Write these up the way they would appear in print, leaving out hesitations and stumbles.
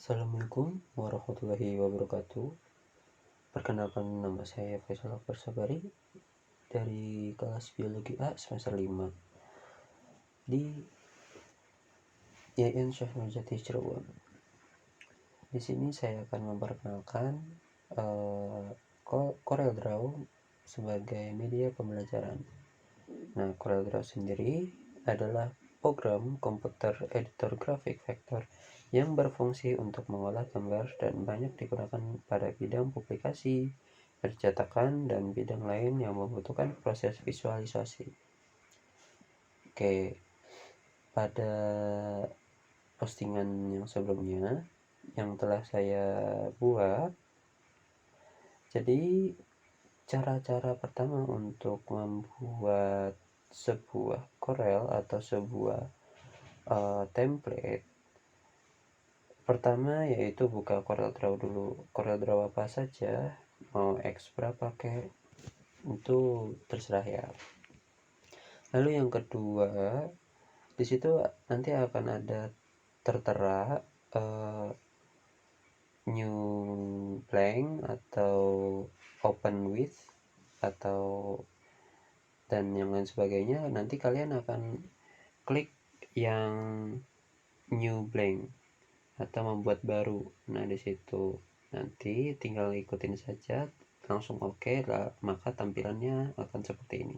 Assalamualaikum warahmatullahi wabarakatuh. Perkenalkan, nama saya Faisal Akbar Sabari dari kelas Biologi A semester 5 di YN Syekh Nurjati Cirebon. Di sini saya akan memperkenalkan CorelDRAW sebagai media pembelajaran. Nah, CorelDRAW sendiri adalah program komputer editor grafik vektor yang berfungsi untuk mengolah gambar dan banyak digunakan pada bidang publikasi, percetakan, dan bidang lain yang membutuhkan proses visualisasi. Oke, pada postingan yang sebelumnya yang telah saya buat, jadi cara-cara pertama untuk membuat sebuah Corel atau sebuah template pertama yaitu buka CorelDRAW dulu. CorelDRAW apa saja, mau Xpra pakai, itu terserah ya. Lalu yang kedua, di situ nanti akan ada tertera new blank atau open with atau dan yang lain sebagainya. Nanti kalian akan klik yang new blank atau membuat baru. Nah, di situ nanti tinggal ikutin saja, langsung oke lah, maka tampilannya akan seperti ini.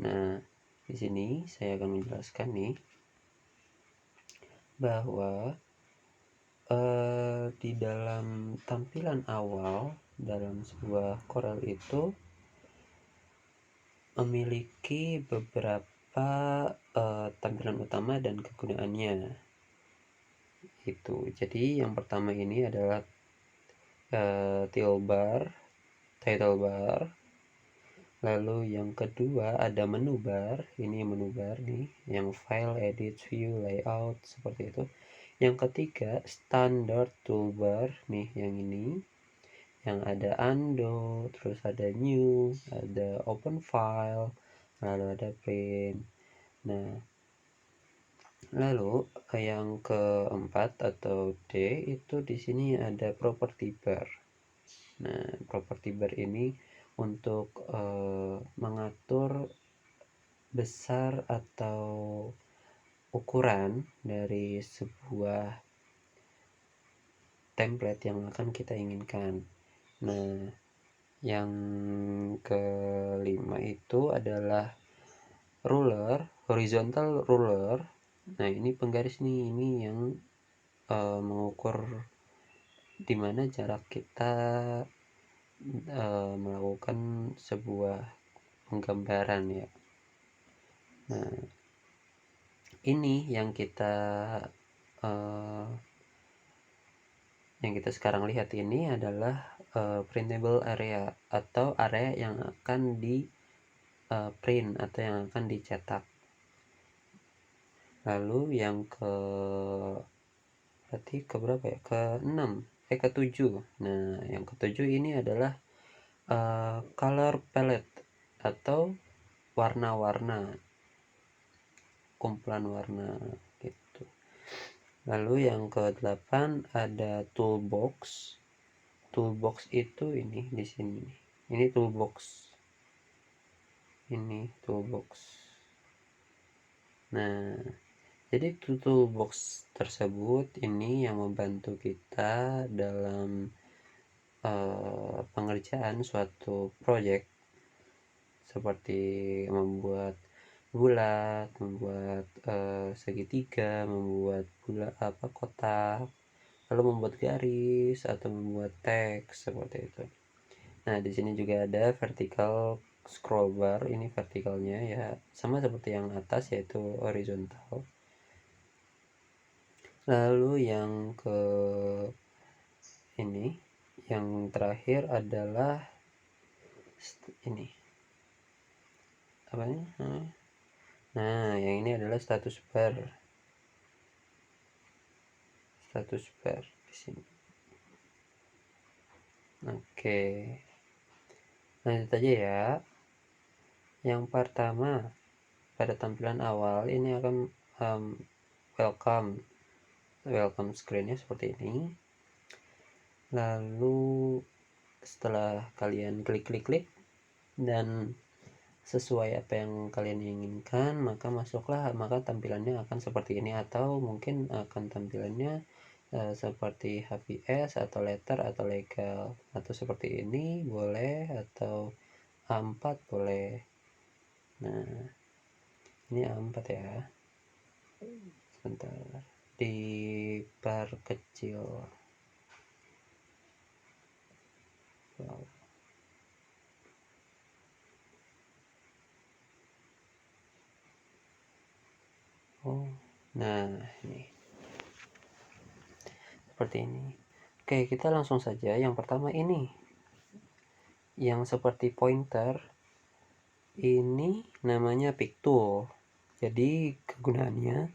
Nah, di sini saya akan menjelaskan nih bahwa di dalam tampilan awal dalam sebuah Corel itu memiliki beberapa tampilan utama dan kegunaannya. Itu. Jadi yang pertama ini adalah title bar. Lalu yang kedua ada menu bar. Ini menu bar nih, yang file, edit, view, layout, seperti itu. Yang ketiga standard toolbar nih, yang ini, yang ada undo, terus ada new, ada open file, lalu ada print. Nah, lalu yang keempat atau D itu di sini ada property bar. Nah, property bar ini untuk mengatur besar atau ukuran dari sebuah template yang akan kita inginkan. Nah, yang kelima itu adalah ruler, horizontal ruler. Nah, ini penggaris nih, ini yang mengukur dimana jarak kita melakukan sebuah penggambaran ya. Nah, ini yang kita sekarang lihat ini adalah printable area atau area yang akan di print atau yang akan dicetak. Lalu yang berarti berapa ya? Ke-7. Nah, yang ke-7 ini adalah color palette atau warna-warna, kumpulan warna gitu. Lalu yang ke-8 ada toolbox. Toolbox itu ini di sini. Ini toolbox. Ini toolbox. Nah, jadi toolbox tersebut ini yang membantu kita dalam pengerjaan suatu project, seperti membuat bulat, membuat segitiga, membuat kotak, lalu membuat garis atau membuat teks seperti itu. Nah, di sini juga ada vertical scroll bar. Ini vertikalnya ya sama seperti yang atas, yaitu horizontal. Lalu yang ke ini, yang terakhir adalah ini apanya? Nah, yang ini adalah status bar. Status bar di sini. Oke. Lanjut aja ya. Yang pertama, pada tampilan awal ini akan welcome. welcome screen-nya seperti ini. Lalu setelah kalian klik dan sesuai apa yang kalian inginkan, maka tampilannya akan seperti ini, atau mungkin akan tampilannya seperti HVS atau letter atau legal, atau seperti ini boleh, atau A4 boleh. Nah, ini A4 ya. Sebentar, diperkecil. Wow. Oh, nah ini seperti ini. Oke, kita langsung saja. Yang pertama ini, yang seperti pointer, ini namanya pick tool. Jadi kegunaannya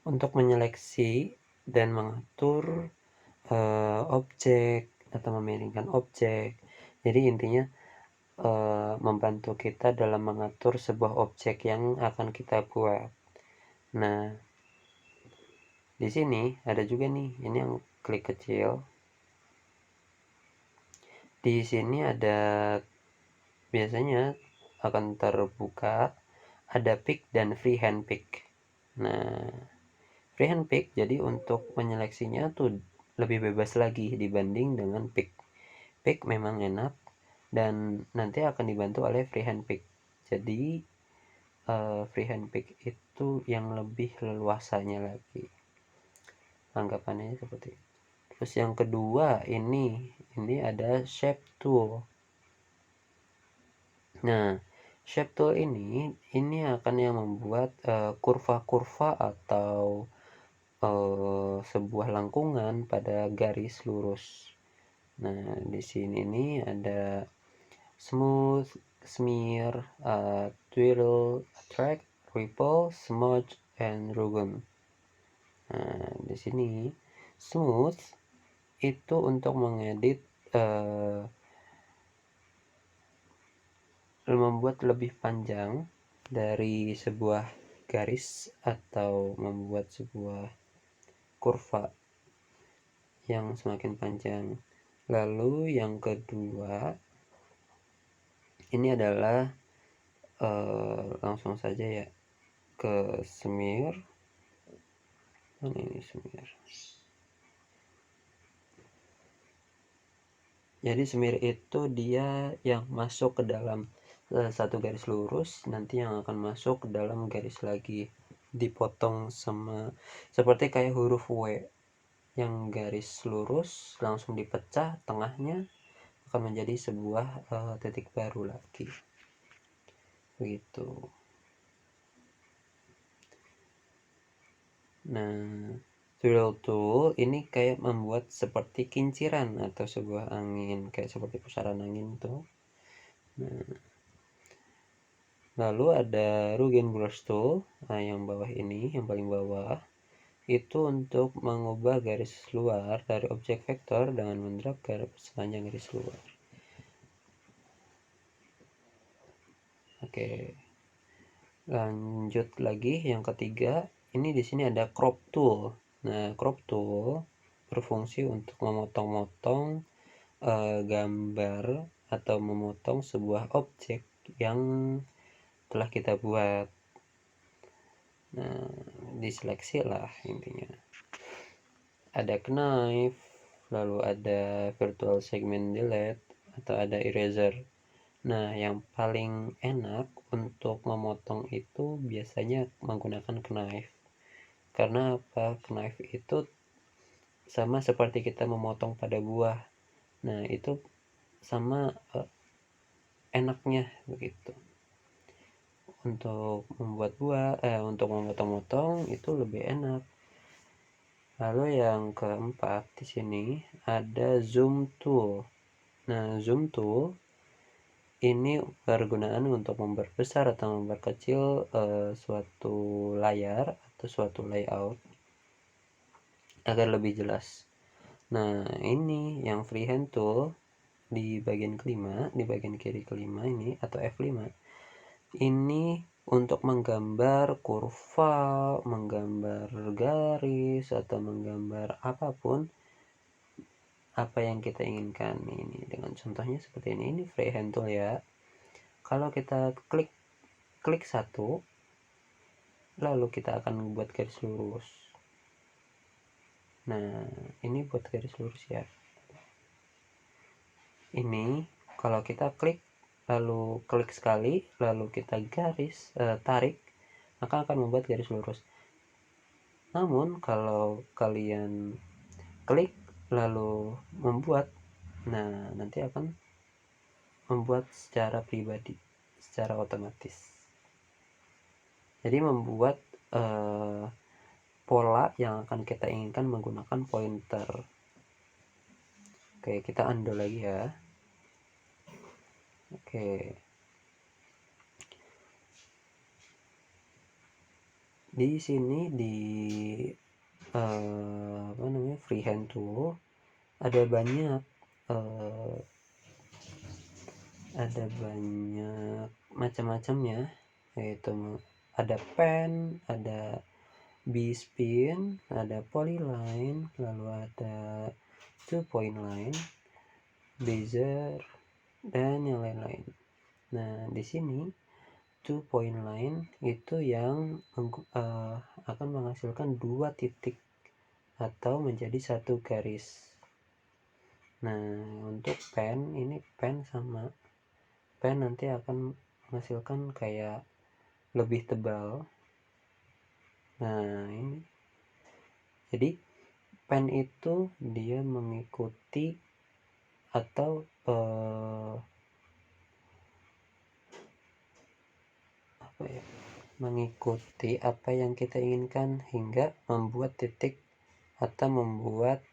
untuk menyeleksi dan mengatur objek atau memiringkan objek. Jadi intinya membantu kita dalam mengatur sebuah objek yang akan kita buat. Nah, di sini ada juga nih, ini yang klik kecil. Di sini ada, biasanya akan terbuka ada pick dan freehand pick. Nah, freehand pick jadi untuk menyeleksinya tuh lebih bebas lagi dibanding dengan pick. Pick memang enak dan nanti akan dibantu oleh freehand pick. Jadi freehand pick itu yang lebih leluasanya lagi. Anggapannya seperti itu. Terus yang kedua ini ada shape tool. Nah, shape tool ini akan yang membuat kurva-kurva atau sebuah lengkungan pada garis lurus. Nah, di sini ini ada smooth, smear, twirl, track, ripple, smudge, and rugun. Nah, di sini smooth itu untuk mengedit, membuat lebih panjang dari sebuah garis atau membuat sebuah kurva yang semakin panjang. Lalu yang kedua ini adalah langsung saja ya ke smear. Ini smear. Jadi smear itu dia yang masuk ke dalam satu garis lurus, nanti yang akan masuk ke dalam garis lagi, dipotong sama seperti kayak huruf W yang garis lurus langsung dipecah, tengahnya akan menjadi sebuah titik baru lagi, begitu. Nah, twirl tool ini kayak membuat seperti kinciran atau sebuah angin, kayak seperti pusaran angin tuh. Nah, lalu ada Rugen brush tool. Nah, yang bawah ini, yang paling bawah itu untuk mengubah garis luar dari objek vektor dengan mendrag garis sepanjang garis luar. Oke, lanjut lagi yang ketiga. Ini di sini ada crop tool. Nah, crop tool berfungsi untuk memotong-motong gambar atau memotong sebuah objek yang telah kita buat. Nah, diseleksi lah intinya. Ada knife, lalu ada virtual segment delete, atau ada eraser. Nah, yang paling enak untuk memotong itu biasanya menggunakan knife. Karena apa? Knife itu sama seperti kita memotong pada buah. Nah, itu sama enaknya begitu. Untuk membuat untuk memotong-motong itu lebih enak. Lalu yang keempat di sini ada zoom tool. Nah, zoom tool ini bergunaan untuk memperbesar atau memperkecil suatu layar atau suatu layout agar lebih jelas. Nah, ini yang freehand tool di bagian kelima, di bagian kiri kelima ini atau F5. Ini untuk menggambar kurva, menggambar garis, atau menggambar apapun apa yang kita inginkan. Ini dengan contohnya seperti ini freehand tool ya. Kalau kita klik satu, lalu kita akan membuat garis lurus. Nah, ini buat garis lurus ya. Ini kalau kita klik sekali, lalu kita tarik, maka akan membuat garis lurus. Namun kalau kalian klik lalu membuat, nah nanti akan membuat secara pribadi, secara otomatis. Jadi membuat pola yang akan kita inginkan menggunakan pointer. Oke, kita undo lagi ya. Oke. Di sini di freehand tool ada banyak macam-macamnya, yaitu ada pen, ada B-spin, ada polyline, lalu ada 2-point line, bezier, dan yang lain-lain. Nah, di sini 2-point line itu yang akan menghasilkan 2 titik atau menjadi satu garis. Nah, untuk pen, ini pen sama pen nanti akan menghasilkan kayak lebih tebal. Nah, ini jadi pen itu dia mengikuti atau mengikuti apa yang kita inginkan hingga membuat titik atau membuat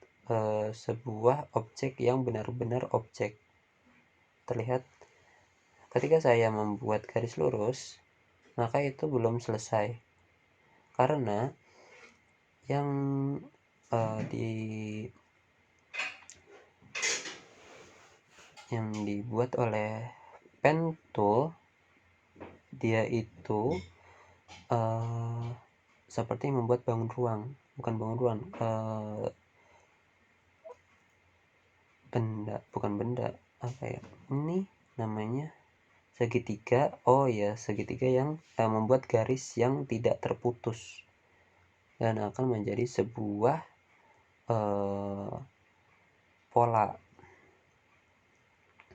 sebuah objek yang benar-benar objek. Terlihat ketika saya membuat garis lurus, maka itu belum selesai karena yang dibuat oleh pen tool, dia itu seperti membuat benda apa ya, ini namanya segitiga. Oh ya, segitiga yang membuat garis yang tidak terputus dan akan menjadi sebuah pola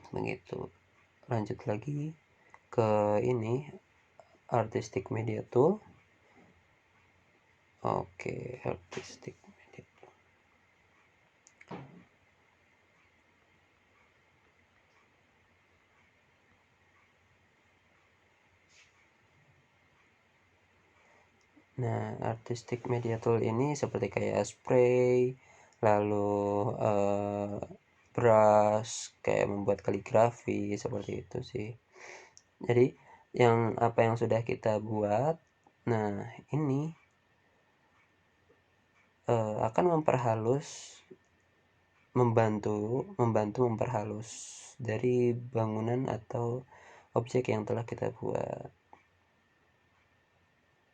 begitu. Lanjut lagi ke ini artistic media tool. Oke, artistic media tool. Nah, artistic media tool ini seperti kayak spray, lalu brush, kayak membuat kaligrafi, seperti itu sih. Jadi apa yang sudah kita buat, nah ini akan membantu memperhalus dari bangunan atau objek yang telah kita buat.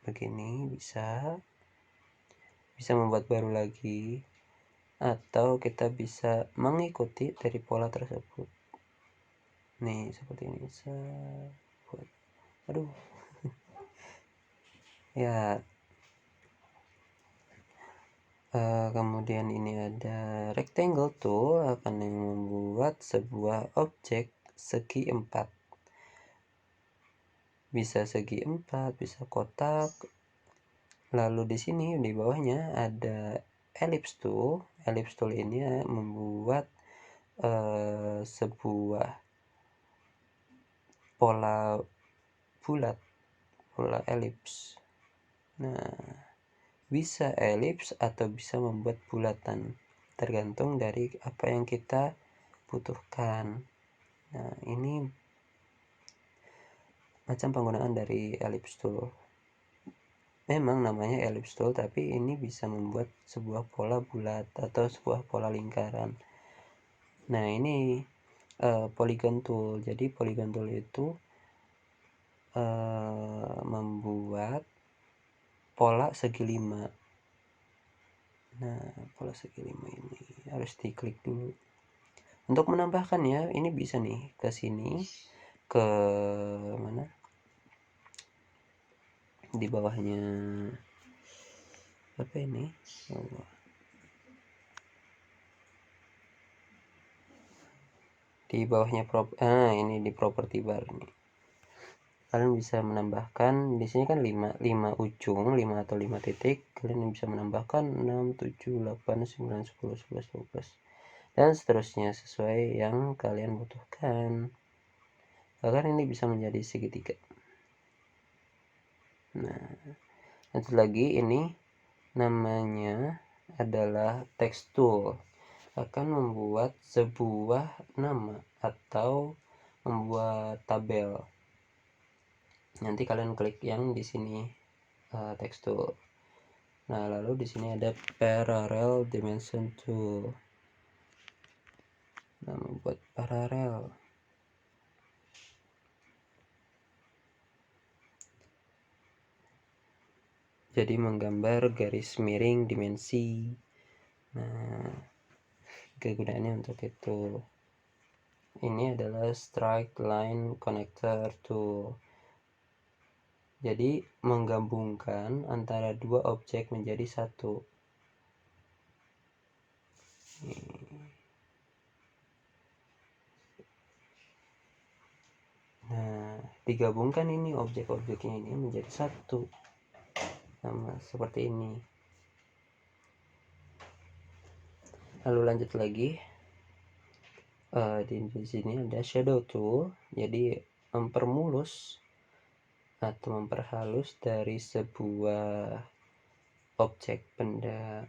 Begini bisa membuat baru lagi, atau kita bisa mengikuti dari pola tersebut. Nih, seperti ini bisa buat. Aduh. Ya. Kemudian ini ada rectangle tool, akan membuat sebuah objek segi 4. Bisa segi 4, bisa kotak. Lalu di sini di bawahnya ada ellipse tool. Ellipse tool ini membuat sebuah pola bulat, pola elips. Nah, bisa elips atau bisa membuat bulatan, tergantung dari apa yang kita butuhkan. Nah, ini macam penggunaan dari ellipse tool. Memang namanya ellipse tool, tapi ini bisa membuat sebuah pola bulat atau sebuah pola lingkaran. Nah, ini polygon tool. Jadi polygon tool itu membuat pola segi 5. Nah, pola segi 5 ini harus diklik dulu. Untuk menambahkannya, ini bisa nih ke sini, ke mana? Di bawahnya apa ini? Allah. Di bawahnya ini di property bar nih. Kalian bisa menambahkan, di sini kan 5 ujung, 5 atau 5 titik. Kalian bisa menambahkan 6, 7, 8, 9, 10, 11, 12 dan seterusnya sesuai yang kalian butuhkan. Bahkan ini bisa menjadi segitiga. Nah, nanti lagi ini namanya adalah text tool, akan membuat sebuah nama atau membuat tabel. Nanti kalian klik yang di sini text tool. Nah, lalu di sini ada parallel dimension tool. Nah, membuat paralel. Jadi menggambar garis miring dimensi. Nah, kegunaannya untuk itu. Ini adalah straight line connector tool. Jadi menggabungkan antara dua objek menjadi satu. Nah, digabungkan ini objek-objeknya ini menjadi satu. Sama seperti ini. Lalu lanjut lagi. Di sini ada shadow tool. Jadi mempermulus atau memperhalus dari sebuah objek benda.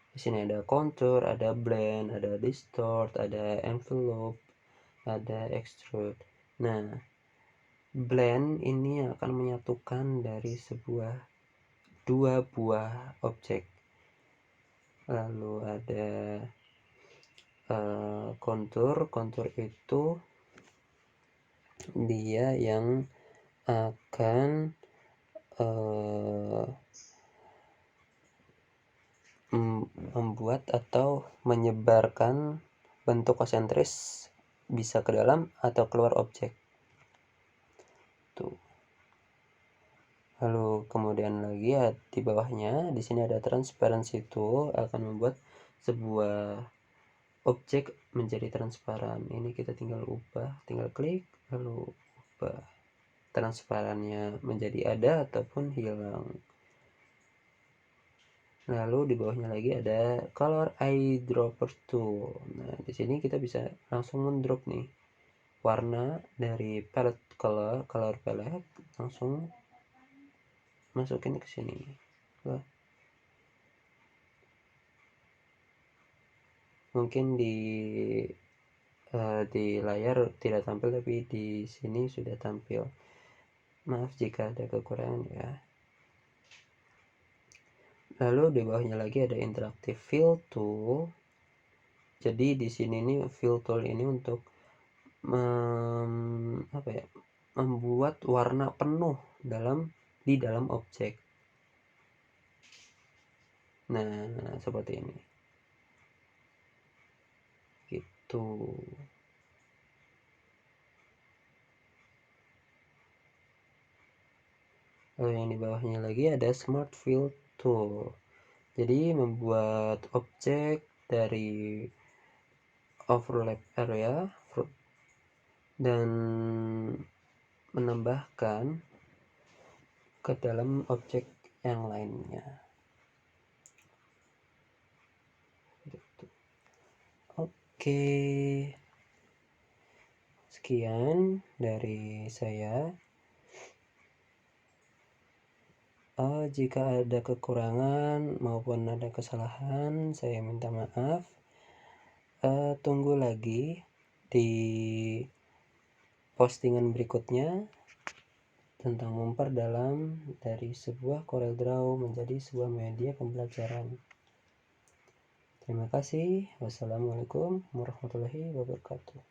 Di sini ada contour, ada blend, ada distort, ada envelope, ada extrude. Nah, blend ini akan menyatukan dari dua buah objek. Lalu ada contour itu dia yang akan membuat atau menyebarkan bentuk konsentris bisa ke dalam atau keluar objek. Tuh. Lalu kemudian lagi ya, di bawahnya di sini ada transparency tool, akan membuat sebuah objek menjadi transparan. Ini kita tinggal ubah, tinggal klik lalu ubah transparannya menjadi ada ataupun hilang. Lalu di bawahnya lagi ada color eyedropper tool. Nah, di sini kita bisa langsung mendrop nih warna dari palette color palette, langsung masukin ke sini. Wah. Mungkin di layar tidak tampil, tapi di sini sudah tampil. Maaf jika ada kekurangan ya. Lalu di bawahnya lagi ada interactive fill tool. Jadi di sini nih fill tool ini untuk membuat warna penuh di dalam objek. Nah, seperti ini. Gitu. Lalu yang di bawahnya lagi ada smart fill tool. Jadi membuat objek dari overlap area dan menambahkan ke dalam objek yang lainnya. Oke, sekian dari saya. Jika ada kekurangan maupun ada kesalahan, saya minta maaf. Tunggu lagi di postingan berikutnya tentang memperdalam dari sebuah CorelDRAW menjadi sebuah media pembelajaran. Terima kasih. Wassalamualaikum warahmatullahi wabarakatuh.